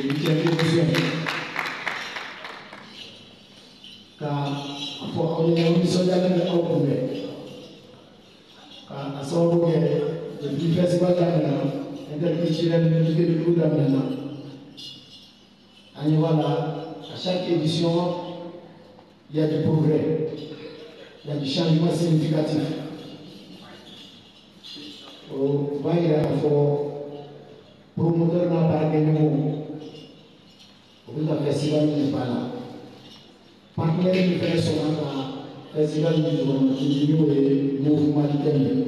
8e édition. Car on est en mission d'aller au Congrès. Car à son rôle, le festival interculturel du Québec d'Amena. À chaque édition, il y a du progrès, il y a du changement significatif. Au Baïra, il faut promoteur n'a pas gagné au festival n'est pas là. Partenaire du festival du mouvement d'Italie.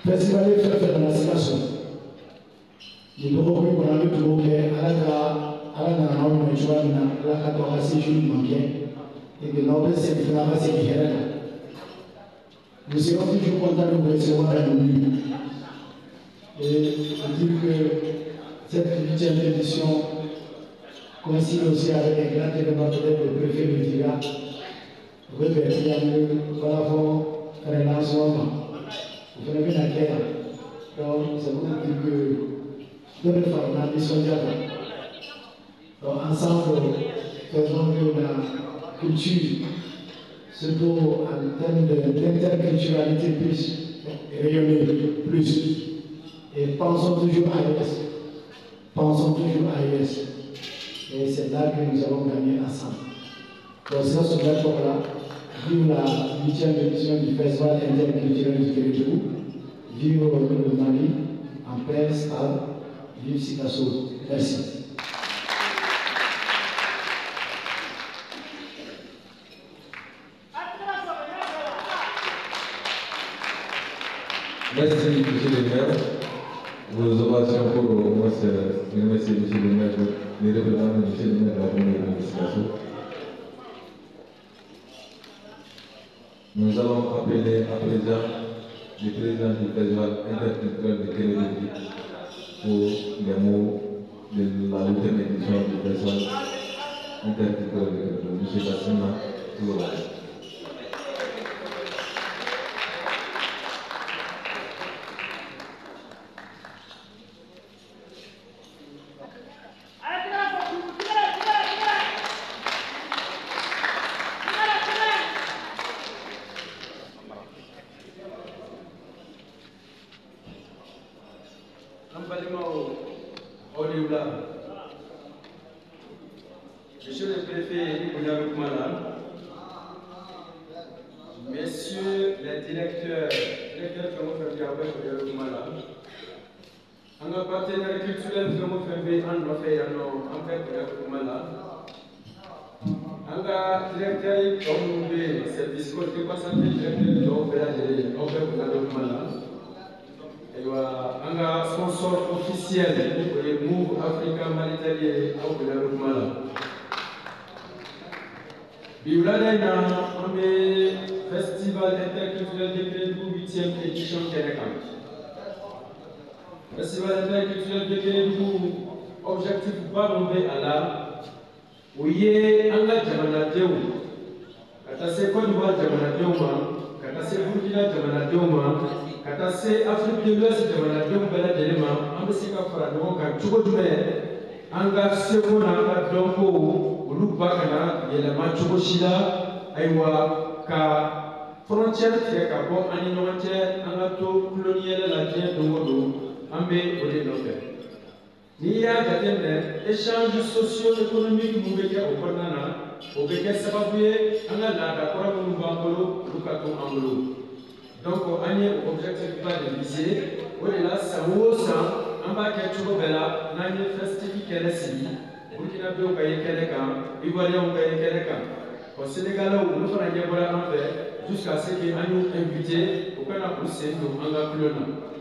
Festival est fait dans la situation. Il faut que nous ayons trouvé à la et que l'on se nous serons toujours contents de vous recevoir à nous. Et je dis que cette 8e édition coïncide aussi avec un grand événement peut-être le préfet de Tira. Voilà, faire un lancement. Vous venez bien à guerre. Donc, c'est pour vous dire que de notre part, on a mission d'Yada. Donc, ensemble, faisons que la culture, surtout en termes d'interculturalité, puisse rayonner plus. Et pensons toujours à l'Est. Pensons toujours à l'Est. Et c'est là que nous allons gagner ensemble. Donc, c'est ce là vive la 8e édition du Festival interculturel du Kérédou. Vive le Mali, en paix, stable. Vive Sikasso. Merci. Merci, monsieur le maire. Vos ovations pour moi, c'est remercier monsieur le maire, les représentants de monsieur le maire de la première administration. Nous allons appeler à présent le président du festival interculturel de Kérédou pour les mots de la 8e édition du festival interculturel de Kérédou. Monsieur Kassima, tout le monde. Monsieur le préfet Nicolas Koumala, messieurs les directeurs un partenaire culturel un directeur de service côté passante directeur un sponsor officiel pour le Move Africa Malitaire au Biulada na ambe festival interculturel de Kérédou 8e édition Kérékam. Festival interculturel de Kérédou objectif barombe ala ouye anga jamana dewu katase Côte d'Ivoire jamana dewu katase Burkina jamana dewu katase Afrique de l'Ouest jamana dewu bela delema ambe sika fara no ka chugo dume anga seko na anga donko Lubakana, il y a la Machuboshida, Aïwa, Ka, frontière Tiakabo, Aninomatia, Anato, colonial, la Tien de Modo, Ambe, Odenope. Nia Gatene, échanges socio-économiques, Moubeka au Panana, au Beka Sababoué, Anala, Koramubangolo, Lukato Angolo. Donc, on est objectif pas de viser, on est là, ça vaut ça, Amba Ketchubela, Nani Festivi Kelesi. Burkina Faso ka yekele kan, Ivoirien ka yekele kan. Au Sénégal, nous faisons un diabola en fait, jusqu'à ce qu'ils nous invités au Canada pour se nous engager.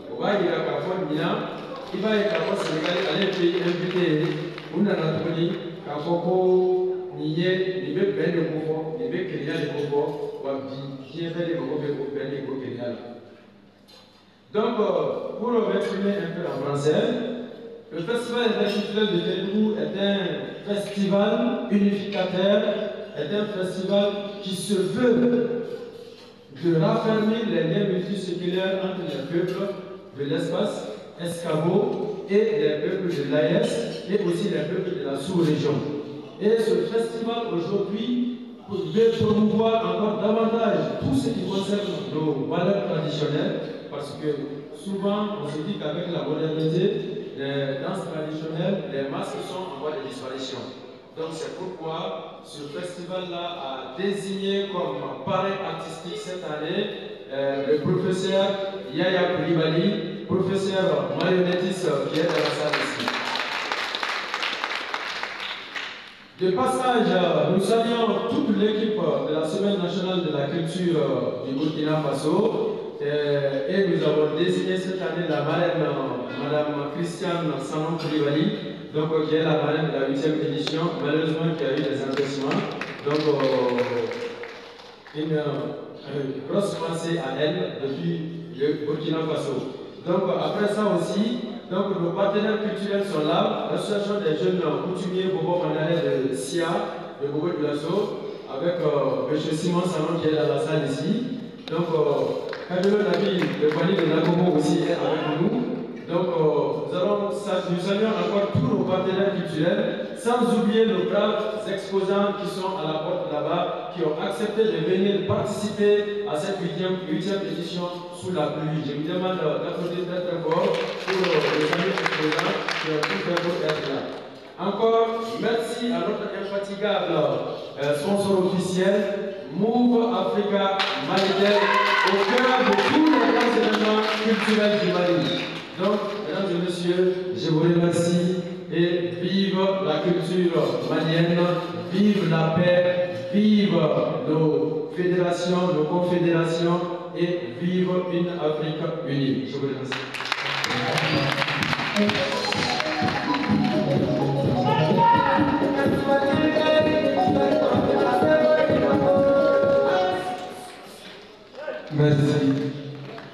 On va y aller à Fondina, il va y aller à Sénégal, aller pays invité, on a notre à Foko, Nié, ni même Ben de Confort, ni même Kenya de Confort, ou à bien faire des Confort pour Ben de Kenya. Donc, pour m'exprimer un peu en français, le Festival interculturel de Kérédou est un festival unificateur, est un festival qui se veut de raffermir les liens multiséculaires entre les peuples de l'espace, Escabo, et les peuples de l'AES et aussi les peuples de la sous-région. Et ce festival aujourd'hui veut promouvoir encore davantage tout ce qui concerne nos valeurs traditionnelles, parce que souvent on se dit qu'avec la modernité, les danses traditionnelles, les masques sont en voie de disparition. Donc c'est pourquoi ce festival-là a désigné comme parrain artistique cette année le professeur Yaya Koulibaly, professeur marionnettiste qui est dans la salle ici. De passage, nous saluons toute l'équipe de la Semaine nationale de la culture du Burkina Faso et nous avons désigné cette année la marraine Madame Christiane Sanon Koulibaly, donc qui est la marraine de la 8e édition, malheureusement qui a eu des empêchements. Donc une grosse pensée à elle depuis le Burkina Faso. Donc après ça aussi, donc nos partenaires culturels sont là, l'association des jeunes coutumiers Bobo Mandalais de SIA, de Bobo de Lasso, avec M. Simon Salon qui est dans la salle ici. Donc Kabilo Nabi, le panier de Nagomo aussi est avec nous. Donc nous saluons encore tous nos partenaires culturels, sans oublier nos braves exposants qui sont à la porte là-bas, qui ont accepté de venir participer à cette 8e édition sous la pluie. Je vous demande d'applaudir très fort pour les amis exposants qui ont tout fait pour être là. Encore, merci à notre infatigable sponsor officiel, Move Africa Malitel, au cœur de tous les grands événements culturels du Mali. Donc, mesdames et messieurs, je vous remercie et vive la culture malienne, vive la paix, vive nos fédérations, nos confédérations et vive une Afrique unie. Je vous remercie. Merci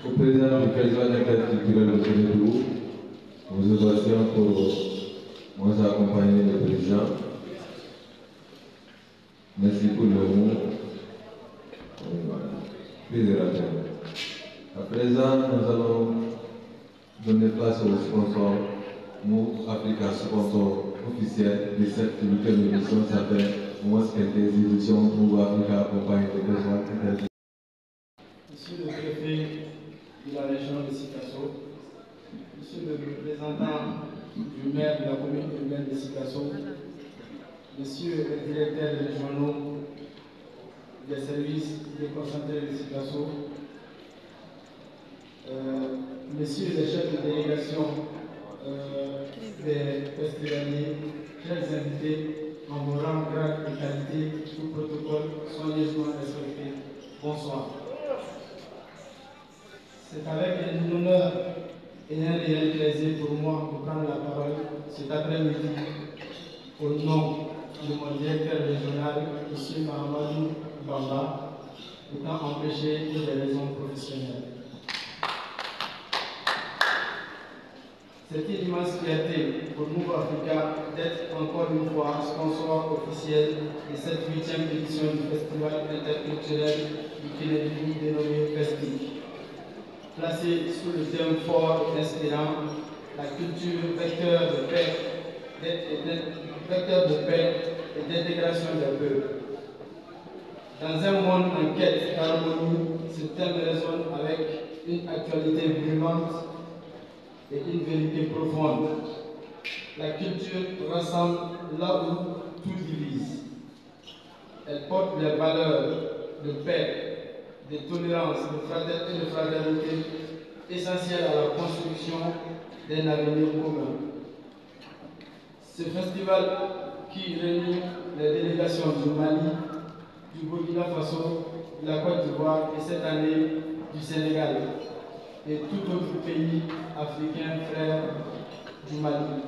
au président du Festival interculturel de Sénégal, aux ovations pour nous accompagner le président. Merci pour le mot. À présent, nous allons donner place au sponsor Move Africa, sponsor officiel de cette 8e édition. Ça fait au moins quelques éditions Move Africa accompagne le besoins interdits. Monsieur le préfet de la région de Sikasso, Monsieur le représentant du maire de la commune urbaine de Sikasso, Monsieur le directeur régionaux des services déconcentrés de Sikasso, Messieurs les chefs de délégation des festivaliers, chers invités, en vos rangs, grades et qualités, tout protocole soigneusement respecté. Bonsoir. C'est avec un honneur et un réel plaisir pour moi de prendre la parole cet après-midi au nom de mon directeur régional, M. Mahamadou Bamba, étant empêché pour des raisons professionnelles. C'est une immense fierté pour Move Africa d'être encore une fois sponsor officiel de cette 8e édition du Festival interculturel du Kénédou dénommé FESTIC. Placé sous le thème fort et inspirant, la culture vecteur de paix et d'intégration des peuples. Dans un monde en quête d'harmonie, ce thème résonne avec une actualité brûlante et une vérité profonde. La culture rassemble là où tout divise. Elle porte les valeurs de paix, de tolérance, de fraternité, essentielles à la construction d'un avenir commun. Ce festival qui réunit les délégations du Mali, du Burkina Faso, de la Côte d'Ivoire et cette année du Sénégal et tout autre pays africain frère du Mali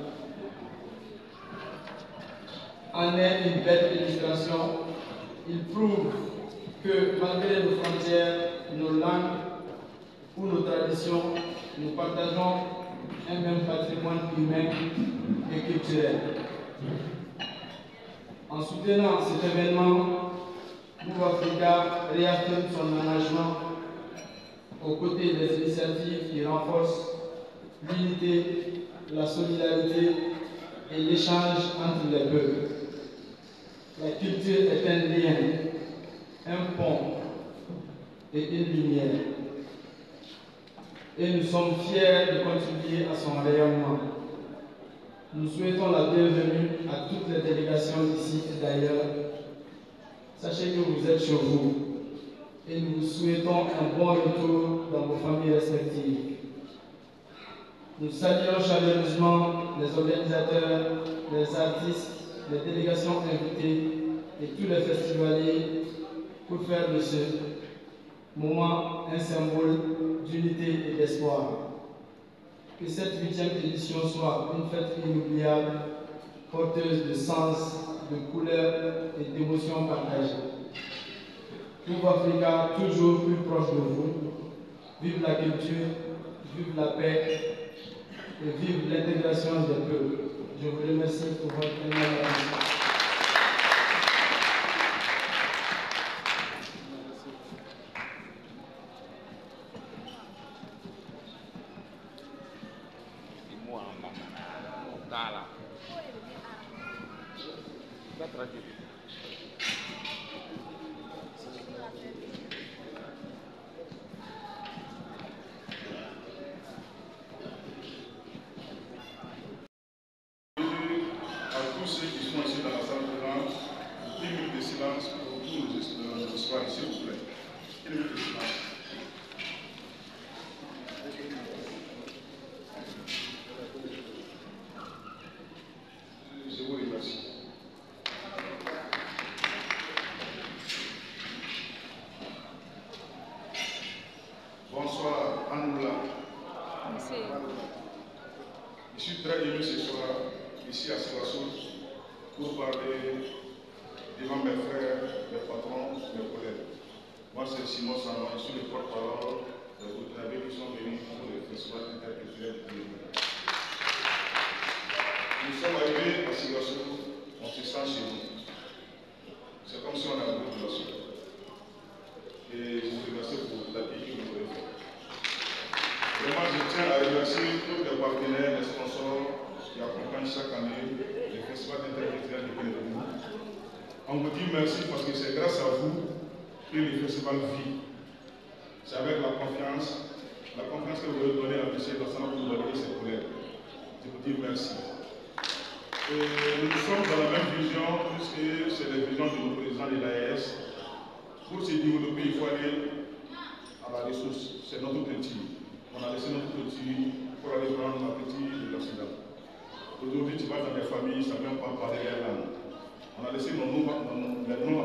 en est une belle illustration. Il prouve que malgré nos frontières, nos langues ou nos traditions, nous partageons un même patrimoine humain et culturel. En soutenant cet événement, Move Africa réaffirme son engagement aux côtés des initiatives qui renforcent l'unité, la solidarité et l'échange entre les peuples. La culture est un lien, un pont et une lumière. Et nous sommes fiers de contribuer à son rayonnement. Nous souhaitons la bienvenue à toutes les délégations d'ici et d'ailleurs. Sachez que vous êtes chez vous et nous vous souhaitons un bon retour dans vos familles respectives. Nous saluons chaleureusement les organisateurs, les artistes, les délégations invitées et tous les festivaliers pour faire de ce moment un symbole d'unité et d'espoir. Que cette 8e édition soit une fête inoubliable, porteuse de sens, de couleurs et d'émotions partagées. Vive Africa, toujours plus proche de vous. Vive la culture, vive la paix et vive l'intégration des peuples. Je vous remercie pour votre attention. Bonsoir, Anoula. Je suis très ému ce soir, ici à Sivassou, pour parler devant mes frères, mes patrons, mes collègues. Moi, c'est Simon Sama, je suis le porte-parole des Burkinabés qui sont venus pour le festival interculturel de Télévision. Nous sommes arrivés à Sivassou, on se sent chez nous. C'est comme si on avait de la soupe. Et je vous remercie pour l'accueil que vous avez fait. Vraiment, je tiens à remercier tous les partenaires, les sponsors qui accompagnent chaque année le festival interculturel de Kénédougou. On vous dit merci parce que c'est grâce à vous que le festival vit. C'est avec la confiance que vous avez donnée à M. Lassana pour valider ses collègues. Je vous dis merci. Et nous sommes dans la même vision, puisque c'est la vision de nos présidents de l'AES. Pour se développer, il faut aller à la ressource. C'est notre petit. On a laissé notre petit pour aller prendre la petite de l'Occident. Aujourd'hui, tu vas dans des familles, ça ne vient pas parler les langues. On a laissé les noms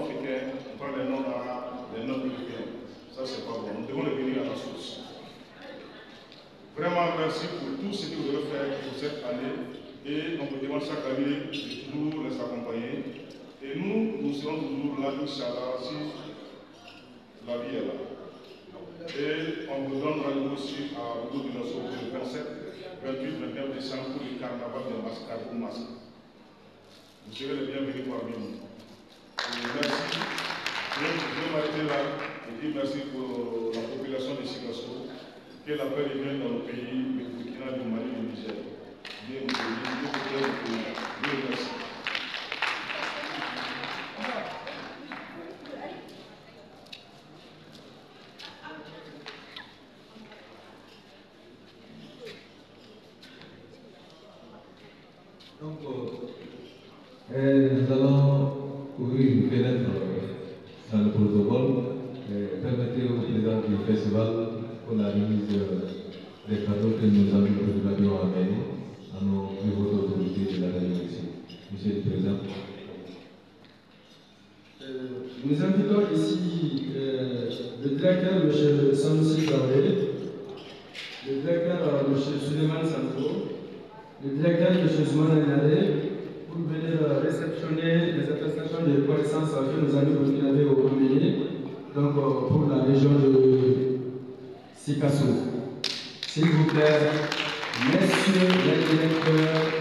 africains, on prend les noms arabes, les noms européens. Ça, c'est pas bon. Nous devons revenir à la source. Vraiment, merci pour tout ce que vous avez fait pour cette année. Et on vous demande chaque année de toujours les accompagner. Et nous serons toujours là, Inch'Allah, si la vie est là. Et on vous donne rendez-vous aussi à Boudou du Nosso le 27, 28, 29 décembre pour le carnaval de Mascade ou Masque. Vous serez les bienvenus parmi nous. Merci. Je vais m'arrêter là et dire merci pour la population de Sigasso. Que la paix revienne dans nos pays, le Burkina, le Mali, le Niger. Dieu nous bénisse, Dieu merci. Donc, nous allons ouvrir une fenêtre dans le protocole. Permettez au président du festival pour la remise des cadeaux que nous avions amenés à nos plus hautes autorités de la région ici. Monsieur le Président. Nous invitons ici le directeur, M. Samoussi Traoré, le directeur, M. Suleiman Sanko, le directeur, M. Zoumana Niadé, pour venir réceptionner les attestations de reconnaissance que nos amis burkinabés ont emmenées donc pour la région de Sikasso. S'il vous plaît, messieurs les directeurs.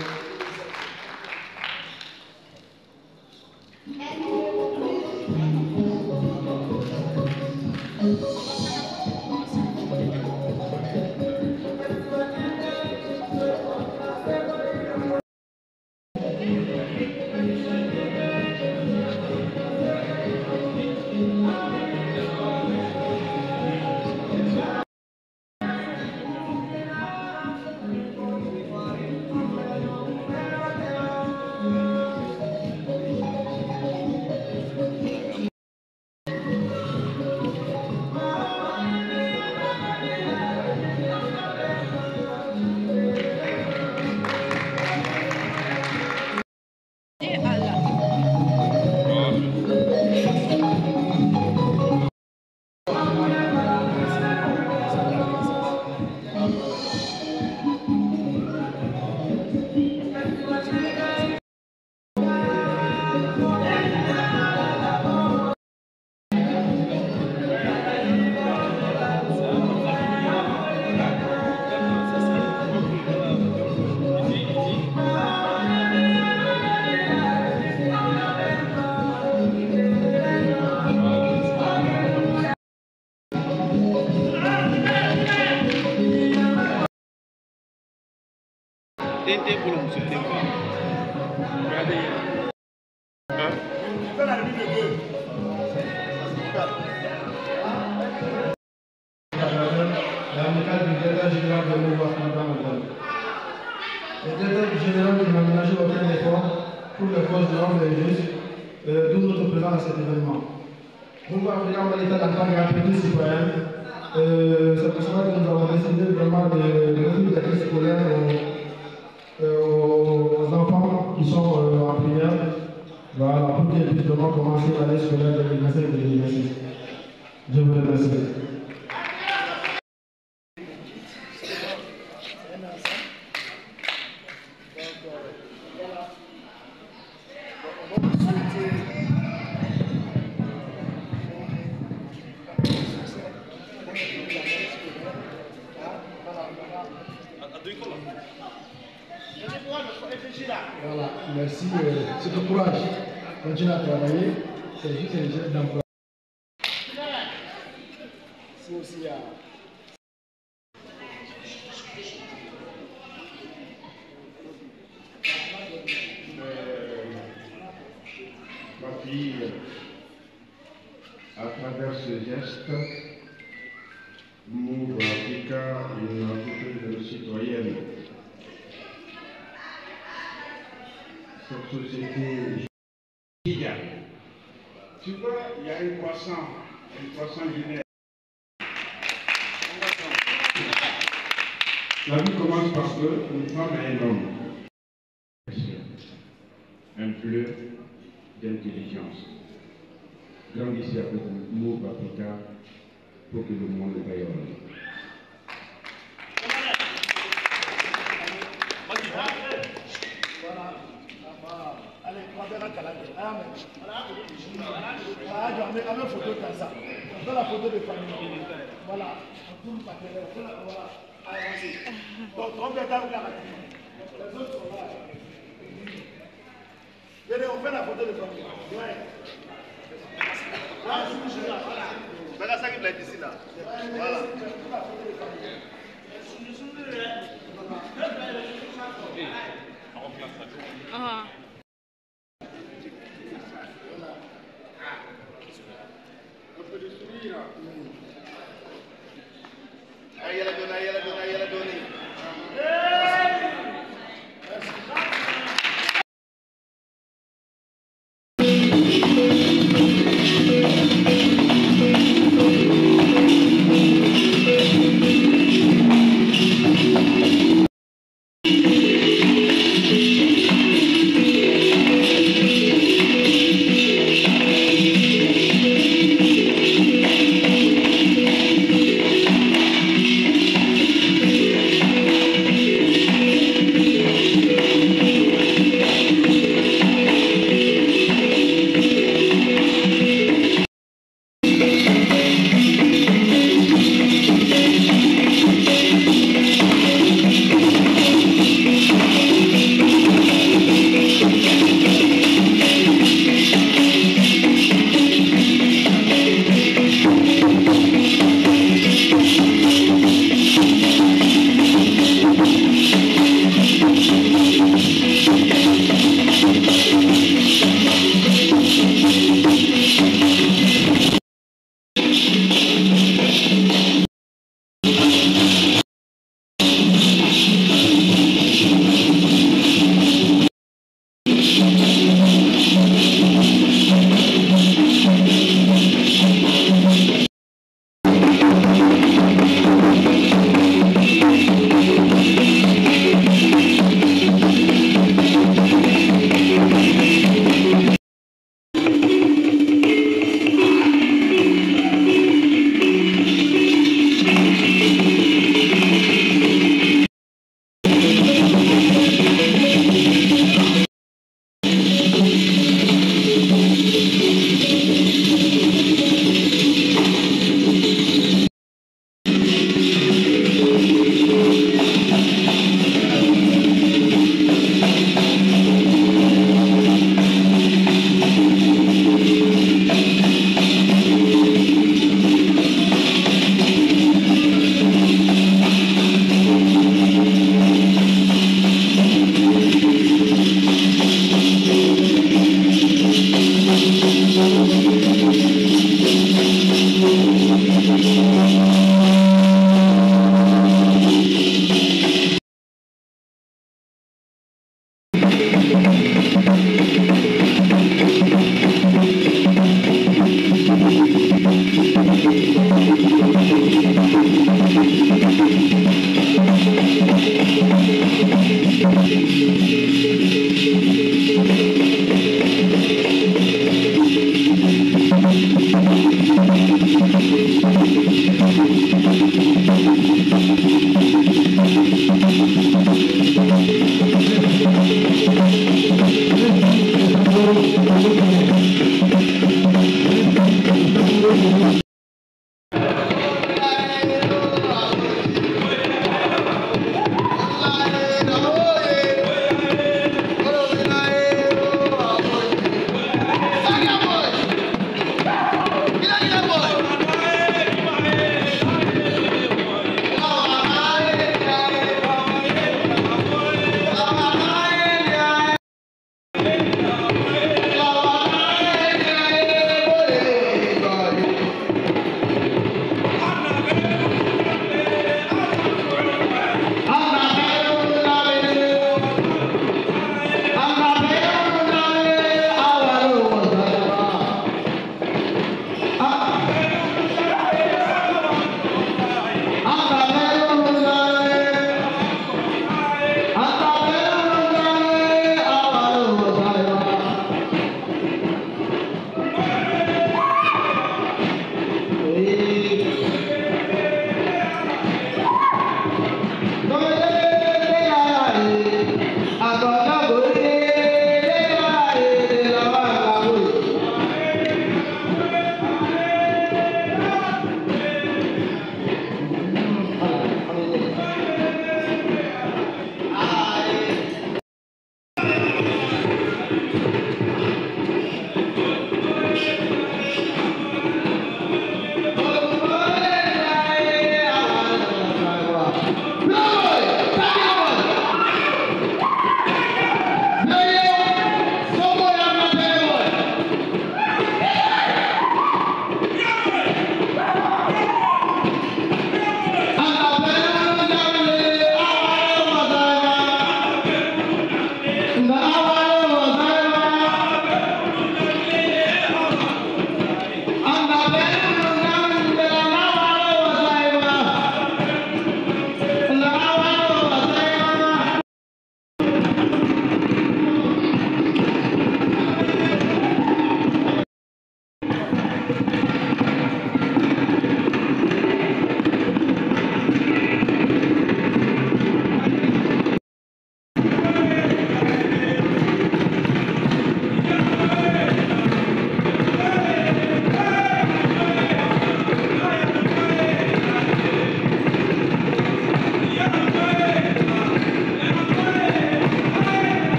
L'amical du directeur général de Mouvement Africain. Le directeur général qui m'a ménagé aucun effort pour les causes de l'homme et des justes, d'où notre présence à cet événement. Mouvement Africain va l'état d'entendre la petite citoyenne. C'est pour cela que nous avons décidé vraiment de donner des classes scolaires aux enfants qui sont en primaire. Voilà, pour qu'ils puissent vraiment commencer l'année scolaire 2025-2026. Je vous remercie. Voilà, merci. C'est du courage. Continuez à travailler. C'est juste un geste d'emploi. C'est aussi ma fille, à travers ce geste, Move Africa, une entreprise citoyenne. Cette société, tu vois, il y a une croissance linéaire. La vie commence parce qu'une femme et un homme, un peu d'intelligence. Grandissez avec Move Africa pour que le monde rayonne. Allez, on va faire la calade. On met photo comme ça. On fait la photo de famille. Voilà. On tourne par terre. Voilà. Allez, donc, on fait la les autres sont là. Venez, on fait la photo de famille. Ouais. Là, je suis là. Voilà. Voilà ça qui me l'a dit ici là. Voilà. Ahí ya la doné.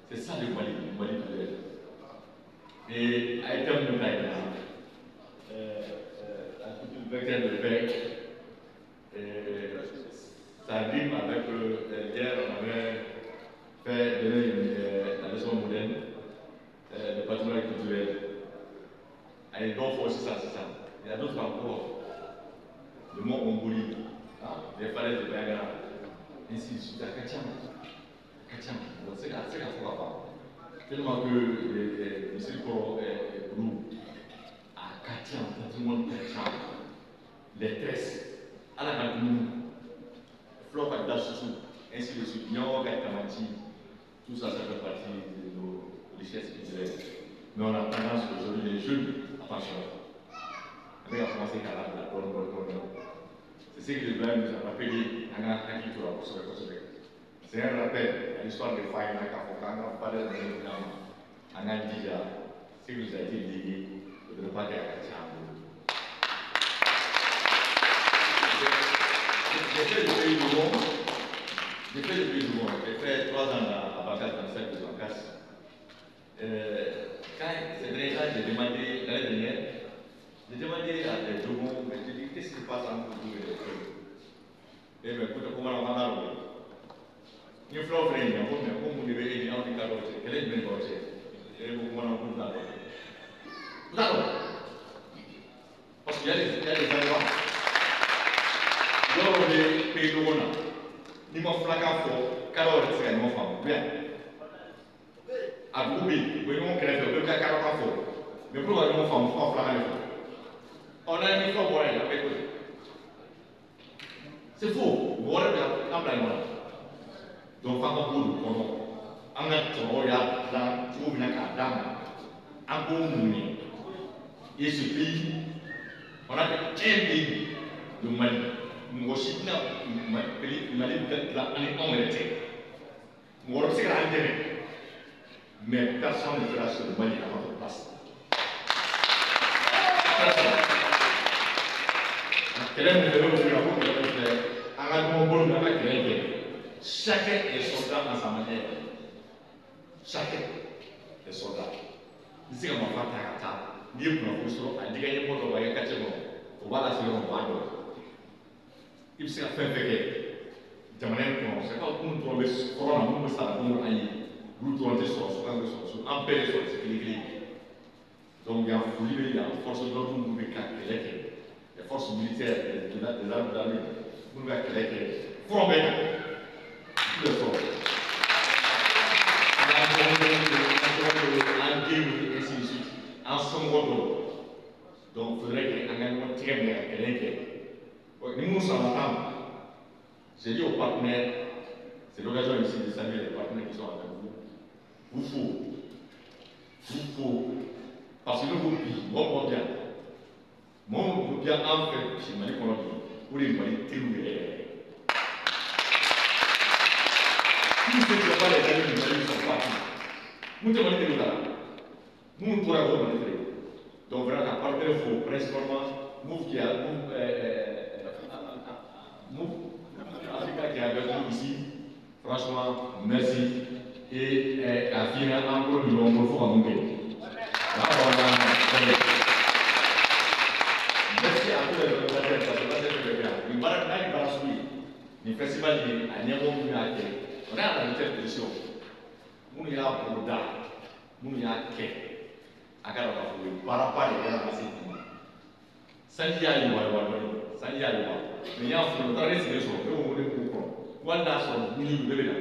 C'est ça le Mali de l'air. Et à terme de taille, la culture vecteur de paix, ça rime avec hier, on avait fait donner la leçon moderne, le patrimoine culturel. Et donc, il faut aussi ça, c'est ça. Il y a d'autres encore. Le mont Mongolie, les falaises de Bagara, ainsi de suite, à Kacham. C'est la fois. Tellement que le circuit est bleu, à Kacham, tout le monde Kacham, les tresses, à la Kacham, flore à Dachussou, ainsi de suite, Nyon, Kachamachi, tout ça, ça fait partie de nos richesses culturelles. Mais on a tendance aujourd'hui, les jeunes, attention, avec la France et la bonne. C'est ce que le blanc nous a rappelé à la culture pour se reconstruire. C'est un rappel à l'histoire de Faïna Kafokanga, pas de médicaments. En Aldija, ce qui nous a été légué de ne pas faire Kacham. J'ai fait le pays du monde. J'ai fait 3 ans à Bagdad dans le cercle de Zankas. Quand c'est déjà, j'ai demandé l'année dernière, j'ai demandé à des Dogons, mais j'ai dit qu'est-ce qui se passe entre vous et les jeunes. Et bien, écoute, comment on va en il faut offrir un peu, mais comme vous devez aider en décalage, quel est le même projet? Et vous pouvez en parler. D'accord. Parce qu'il y a des endroits, dans les pays de Rona, nous avons fait un calor, c'est un enfant. Bien. À Goubi, nous avons créé un calor. Mais pour nous, nous avons fait un on a un effort pour aller avec eux. C'est faux. Vous aurez un plan. Donc, pas beaucoup de temps. On a trouvé là, trouvé la cadame, un bon moment. Et ce pays, on a fait un pays de Mali. Nous aussi, Mali, là, on est en réalité. Nous avons fait un intérêt. Mais personne ne fera sur le Mali à notre place. Quel est le développement de la route? Un bon bon avec les chacun est soldat dans sa manière. Chacun est soldat. Ici, on va faire un tas. Ni pour nous faire un dégât de moto, on va y aller. On va la faire un bando. Il s'est fait un Jamana ko se ka kun to be corona mun sa mun ayi groupe to so kan so empêcher so équilibre donc il y a il y a force de l'ordre mun be ka les forces militaires de l'armée d'armée mun be ka les front ben le front en second donc il faudrait que un très bien quelqu'un nous sommes ensemble. J'ai dit aux partenaires, c'est l'occasion ici de saluer les partenaires qui sont avec vous. Vous faut, parce que nous vous payons, mon bien. Mon bien en fait, c'est Mali Colombie, pour les Mali terroristes. Tous ceux qui n'ont pas les amis du Mali sont partis. Nous sommes Mali terroristes. Nous ne pourrons pas Mali terroristes. Donc vraiment, à partir de vous, principalement, vous qui a, Africa qui est avec nous ici, franchement, merci. Et à finir encore du long pour vous monter. Merci à tous les organisateurs, parce que c'est le cas. Le Barakna, le festival de Niamon, on est à la nouvelle édition. Nous y avons pour d'art, nous y avons quai. À Carabafou, Barapa et Carabassi. Sandia, il y a Sandia, mais il y a un peu de temps, c'est le jour, on est pour Wanda son milieu de l'État.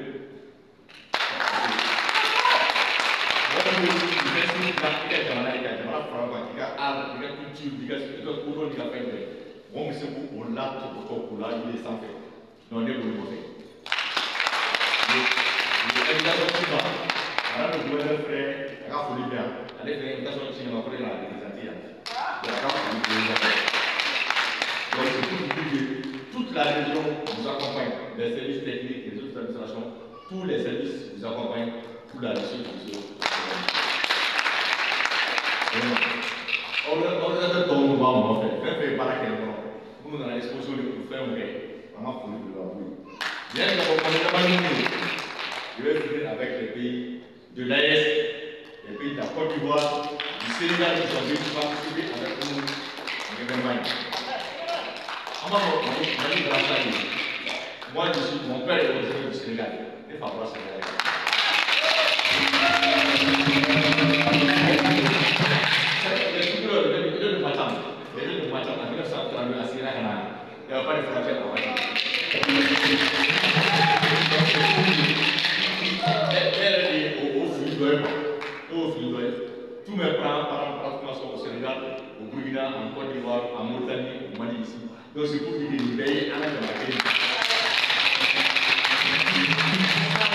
Toute la région vous accompagne, les services techniques, les autres administrations, tous les services vous accompagnent pour la réussite de ce organisateur dont nous avons fait par laquelle nous avons l'exposition de faire un vrai, vraiment pour nous de la bouille. Bien que je vais finir avec les pays de l'AES, les pays de la Côte d'Ivoire, du Sénégal qui sont venus participer avec nous en événement. Moi, mon père est originaire du Sénégal, et Fabra Sénégal. Les deux de Matam, en 1932 à Sierra Leone, il n'y avait pas de frontière à Matam. Elle est au fil tous mes parents pratiquement sont au Sénégal, au Burkina, en Côte d'Ivoire, en Mauritanie, au Mali ici. Donc c'est pour dire que nous payons à la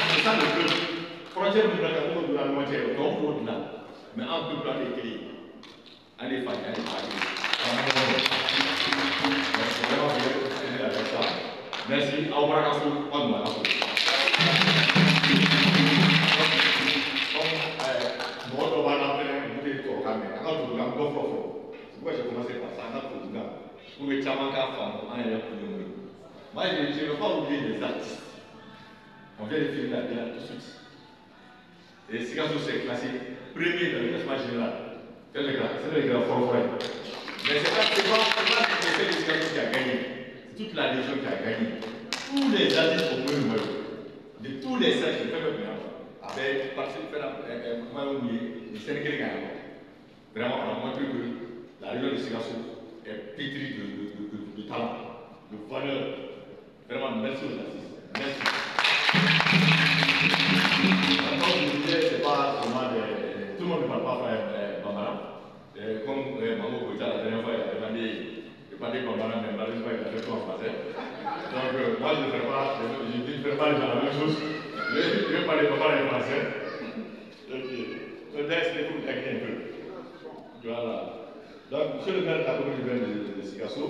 c'est ça le truc. Frontière de la Cameroun de la moitié, donc on là. Mais en tout cas, les pays. Allez, faire, allez, faire. Merci. Au revoir, on va pourquoi j'ai commencé par ça, pour le Tchamaka femme, moi je ne veux pas oublier les artistes. On vient de finir la bilan tout de suite. Et Sikasso s'est classé premier dans le classement général. C'est le grand forfait. Mais c'est pas l'effet de Sikasso qui a gagné. C'est toute la région qui a gagné. Tous les artistes au moins de tous les cercles, avec participé à les Sénégalais gagnent. Vraiment, on a montré que la région de Sikasso est pétrie de talent, de valeur. Vraiment, merci aux artistes. Merci. Comme je vous disais, c'est pas vraiment tout le monde ne parle pas Bambara. Comme Maman Koita, la dernière fois, il a demandé de parler Bambara, mais malheureusement, il a fait tout en français. Donc, moi, je ne fais pas les gens la même chose. Je vais parler Bambara en français. Donc, c'est pour taquiner un peu. Voilà. Donc, monsieur le maire de la commune de Sikasso,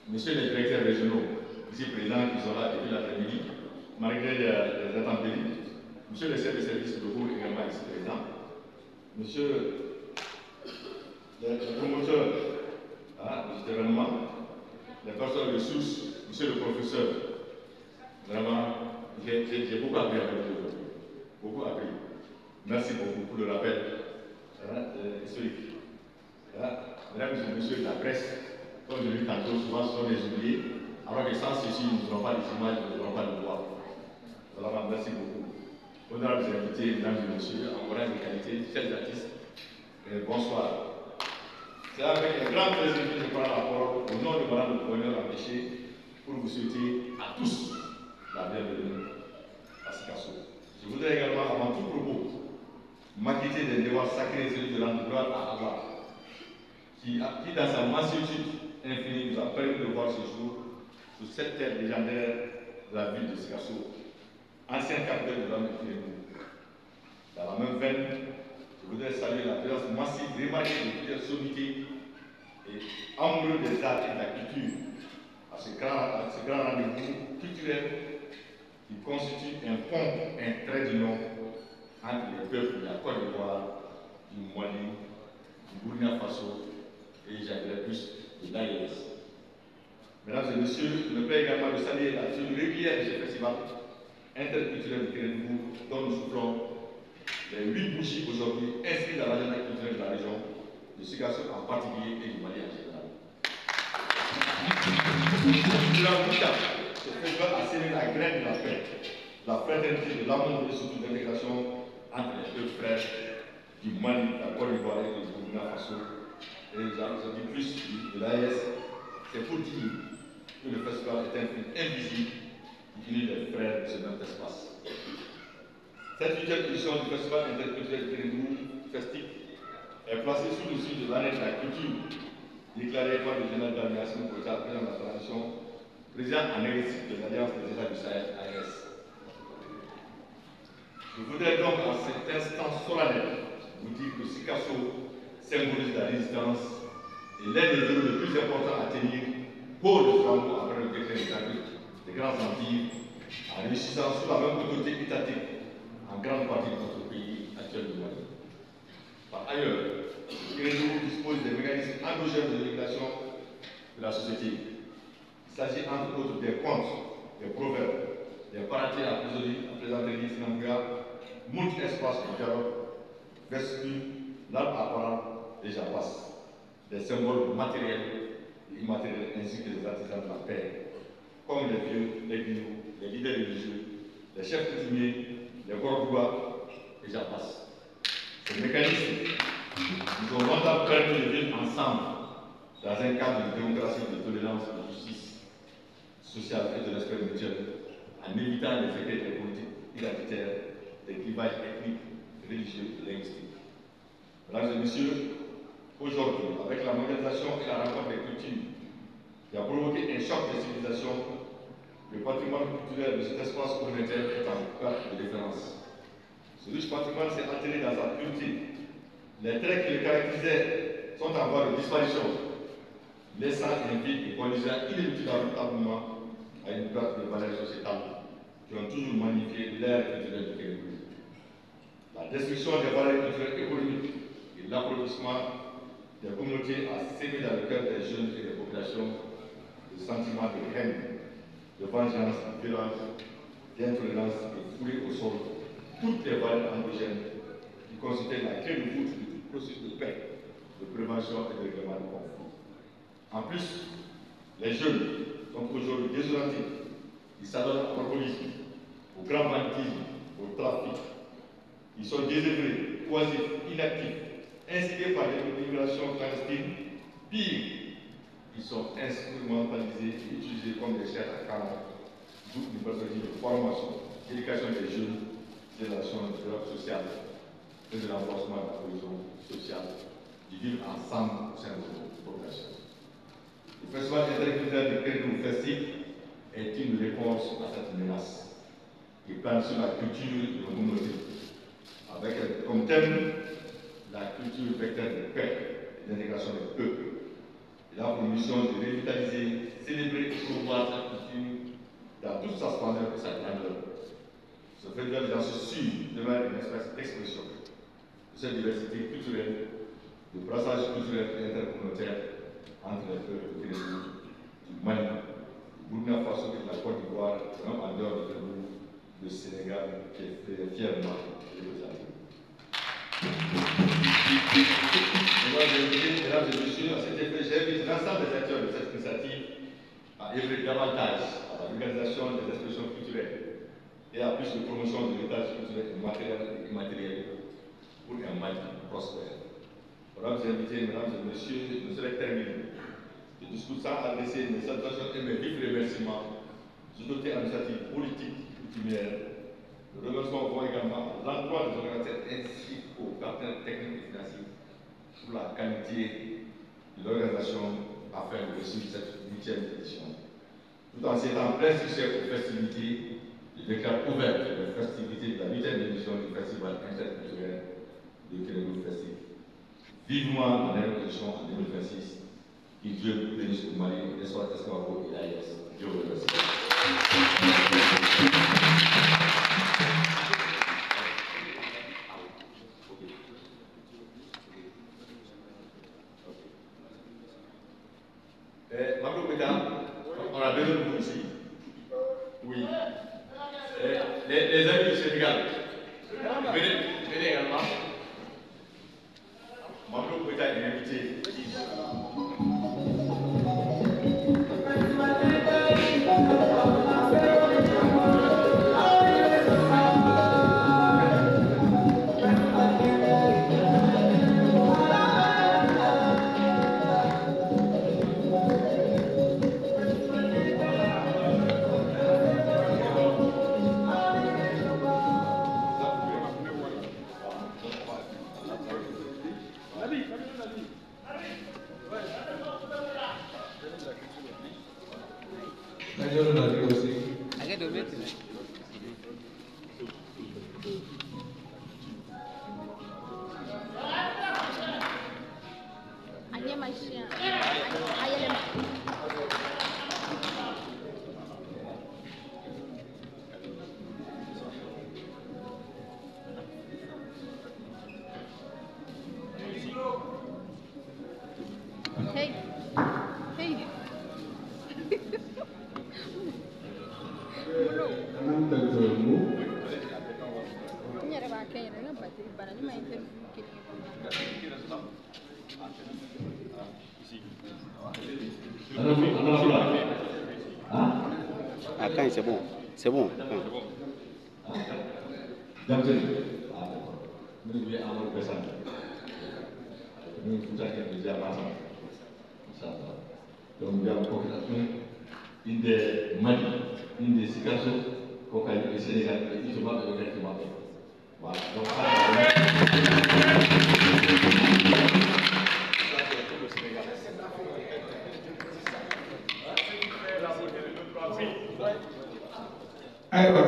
monsieur les directeurs régionaux, ici présents, qui sont là depuis l'après-midi, malgré les intempéries, monsieur le chef de service de vous également ici présent, monsieur le promoteur de cet événement, les personnes de source, monsieur le professeur, vraiment, j'ai beaucoup appris avec vous aujourd'hui. Beaucoup appris. Merci beaucoup pour le rappel historique. Mesdames et messieurs de la presse, comme je l'ai dit tantôt, souvent ce sont des oubliés, alors que sans ceci, nous n'aurons pas des images, nous n'aurons content de voir. Voilà, merci beaucoup. Honorables invités, mesdames et messieurs, en horaire de qualité, chers artistes, bonsoir. C'est avec un grand plaisir que je prends la parole au nom de Madame le Gouverneur Empêché pour vous souhaiter à tous la bienvenue à Sikasso. Je voudrais également, avant tout propos, m'acquitter des devoirs sacrés, celui de rendre gloire à Allah, qui dans sa mansuétude infinie nous a permis de voir ce jour sur cette terre légendaire de la ville de Sikasso, ancienne capitale de l'homme de Kérémou. Dans la même veine, je voudrais saluer la présence massive, remarquée de plusieurs sommités et amoureux des arts et de la culture à ce grand rendez-vous culturel qui constitue un pont, un trait d'union entre les peuples de la Côte d'Ivoire, du Mali, du Burkina Faso et j'aimerais plus de l'AES. Mesdames et messieurs, je me plais également de saluer la tenue régulière de ce festival interculturel de Kérémou dont nous soufflons les 8 bougies aujourd'hui inscrites dans l'agenda culturel de la région, de Sikasso en particulier et du Mali en général. Durant 8 ans, ce festival a sémé la graine de la paix, de la fraternité, de l'amour et surtout de l'intégration entre les deux frères du Mali, de la Côte d'Ivoire et du Burkina Faso. Et j'en dis plus de l'AES, c'est pour dire que le festival est un film invisible qui unit les frères de ce même espace. Cette 8e édition du Festival interculturel de Kérémou Festif est placée sous le signe de l'année de la culture, déclarée par le général d'administration pour le président de la transition, président en exercice de l'Alliance des États du Sahel, AES. Je voudrais donc en cet instant solennel vous dire que Sikasso symbolise la résistance et l'un des héros les plus importants à tenir pour le flambeau après le déclin des grands empires, en réussissant sous la même autorité étatique en grande partie de notre pays actuel de Mali. Par ailleurs, Kérémou dispose des mécanismes endogènes de régulation de la société. Il s'agit entre autres des contes, des proverbes, des paratiers à plaisanterie sinambia, multi-espaces de dialogue, versus l'arbre à parole et j'en passe. Des symboles matériels et immatériels ainsi que les artisans de la paix, comme les vieux, les guignoux, les leaders religieux, les chefs coutumiers, les Gordois, et j'en passe. Ces mécanismes nous ont longtemps permis de vivre ensemble dans un cadre de démocratie, de tolérance, de justice sociale et de respect mutuel, en évitant les effets des politiques identitaires, des clivages ethniques, religieux et linguistiques. Mesdames et messieurs, aujourd'hui, avec la mondialisation et la rencontre des cultures, qui a provoqué un choc de civilisation, le patrimoine culturel de cet espace communautaire est en perte de référence. Ce riche patrimoine s'est altéré dans sa pureté. Les traits qui le caractérisaient sont en voie de disparition, laissant un vide et conduisant inéluctablement à une perte de valeurs sociétales qui ont toujours magnifié l'ère culturelle du Kérémou. La destruction des valeurs culturelles économiques et l'applaudissement des communautés a sémé dans le cœur des jeunes et des populations le sentiment de haine, de vengeance, de violence, d'intolérance et foulé au sol toutes les valeurs endogènes qui constituent la clé de voûte du processus de paix, de prévention et de règlement du conflit. En plus, les jeunes sont aujourd'hui désorientés. Ils s'adonnent au alcoolisme, au grand banditisme, au trafic. Ils sont désœuvrés, oisifs, inactifs, incités par l'immigration clandestine. Pire, ils sont instrumentalisés et utilisés comme des chairs à canon, d'où une perspective de formation, d'éducation des jeunes, de l'action de l'ordre social et de renforcement de la cohésion sociale, du vivre ensemble au sein de notre population. Le Festival interculturel de Kérémou Festif est une réponse à cette menace qui plane sur la culture de nos communautés, avec comme thème la culture vecteur de paix et d'intégration des peuples. Il a pour mission de revitaliser, célébrer et promouvoir sa culture dans toute sa splendeur et sa grandeur. Ce festival, j'en suis sûr, demeure une espèce d'expression de cette diversité culturelle, de brassage culturel et intercommunautaire entre les peuples de Kérémou, du Mali, du Burkina Faso et de la Côte d'Ivoire, même en dehors de Kérémou, le Sénégal, qui est fièrement représenté. Mesdames et messieurs, à cet effet, j'invite l'ensemble des acteurs de cette initiative à à œuvrer davantage à l'organisation des expressions culturelles et à plus de promotion de l'héritage culturel et matériel et immatériel pour un Mali prospère. Mesdames et invités, mesdames et messieurs, je serai terminé. Je discute sans adresser mes salutations et mes vifs remerciements aux autorités administratives, politiques, coutumières. Le remerciement vont également à l'endroit des organisateurs ainsi qu'aux partenaires techniques et financiers pour la qualité de l'organisation afin de réussir cette 8e édition. Tout en s'étant très succès aux festivités, je déclare ouverte les festivités de la 8e édition du Festival interculturel de Kérémou Festif. Vivement la dernière édition en 2026. Que Dieu bénisse le Mali, l'espoir d'Escavo et l'AIS. Dieu vous remercie. Madame Président, on a besoin de vous ici. Oui. Les amis du Sénégal, venez également. Madame Président est invité. Ah, quand c'est bon. C'est bon. Donc, il y a une population, une des Mali, une des Sikasso, Kokali et Sénégal, et tout le monde est directement. Voilà. Donc, alors,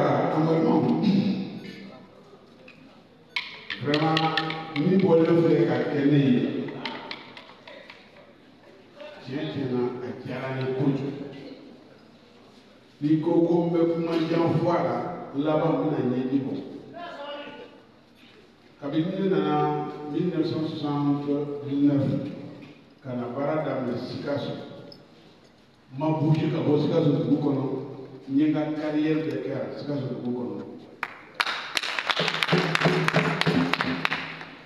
vraiment, nous voulons faire à Kéné. Tiens, à Tiarani Koutou. Les cocos me commandent voilà, là-bas, on a dit bon. Cabinet en 1969, quand on a parlé dans le Sikasso, ma bouche à vos Sikasso de Boukono, il y a une carrière de guerre, Sikasso de Boukono.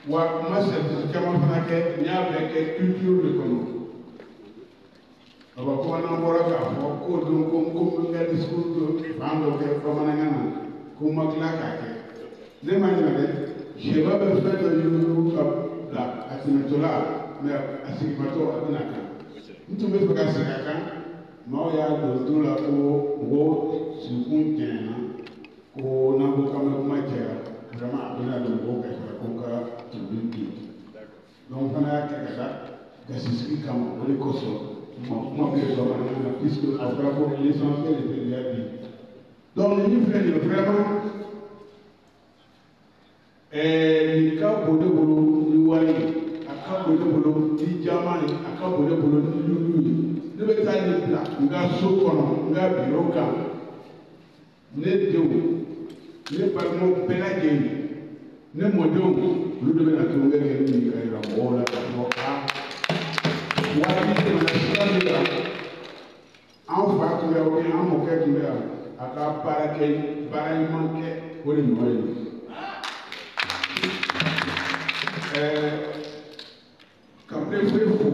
Moi, c'est ce que culture de Kono. Alors, comment on va faire pour qu'on ait des discours de femmes comme on je vais faire de l'eau là, à Timetola, mais à Sigimato, à Binaka. Nous ne pouvons pas faire ça. Moi, il y a de la peau, sur un terrain, qu'on a beaucoup de matière, vraiment à Binaka, qu'on a tout le monde. Donc, on a quelque chose, que c'est ce qui comme le coso. Moi, je suis puisque après pour l'essentiel est déjà dit. Donc, nous faisons vraiment. Les cas pour le boulot, nous voyons, à cas pour le boulot, les diamants, à cas pour le boulot, nous devons aller là, nous avons souvent, nous avons bureau, nous avons pas de pélagie, nous avons nous devons la trouver une caméra, en fait, nous avons un moquette, à cas par un manqué pour les moyens. Quand préférez-vous,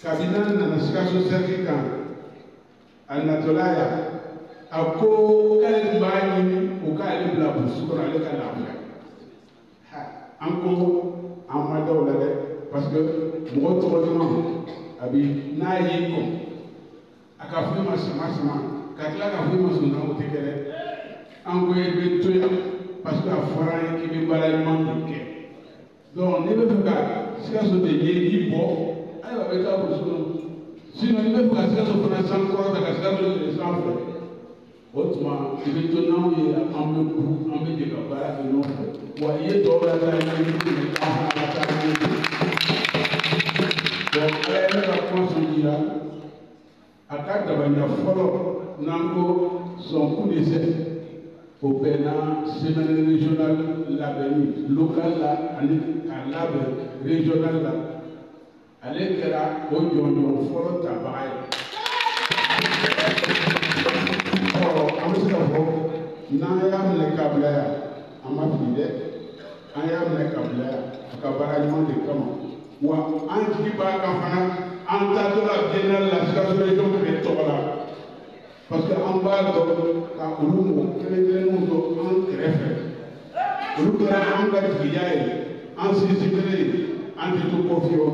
cabinet dans la situation certificale, a natɔla yan a ko k'ale tun b'a ɲini o k'ale bila burusi kɔnɔ ale ka lafiya an ko an ma da o la dɛ parce que mɔgɔ tɔgɔ ɲuman a bi n'a y'i kɔ a ka fɔ ma sama ka tila ka fɔ ma sɔnna o tɛ kɛ dɛ an ko e bɛ to yan parce que a fɔra an ye k'i bɛ baara ɲuman min kɛ donc n'i bɛ fɛ ka Sikaso de ye k'i bɔ ayiwa a bɛ taa burusi kɔnɔ sinon n'i bɛ fɛ ka Sikaso fana sankɔrɔ ta ka Sikaso de sanfɛ o tuma i bɛ to n'anw ye an bɛ kuru an bɛ jɛ ka baara kɛ ɲɔgɔn fɛ wa i ye tɔw la taa ɲɛ i bɛ an fana ka taa ɲɛ donc ala ye ne ka kuma sɔn jira a ka dabaliya fɔlɔ n'an ko son coup d'essai o bɛn na semaine régionale labɛnni local la ani ka labɛn régional la ale kɛra o jɔnjɔn fɔlɔ tabaga ye. An bɛ se ka fɔ n'an y'a minɛ k'a bila yan an ma fili dɛ an y'a minɛ k'a bila yan a ka baara ɲuman de kama wa an jigi b'a kan fana an taatɔ la biennale la Sikaso région bɛɛ tɔgɔ la parce que an b'a dɔn ka olu mɔgɔ kelen-kelenninw to an kɛrɛfɛ olu kɛra an ka jigiya ye an sinsinbere ye an tɛ to kɔ fiyewu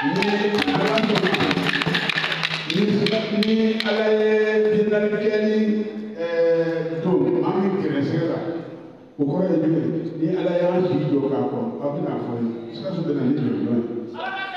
ni ala sɔnna ni ala ye biennale kɛ ni don maa min gɛrɛsɛgɛ la o kɔrɔ ye jumɛn ni ala y'an sigi jɔ k'a kɔrɔ aw bɛna fɔ ye Sikaso bɛ na ni jɔnjɔn ye.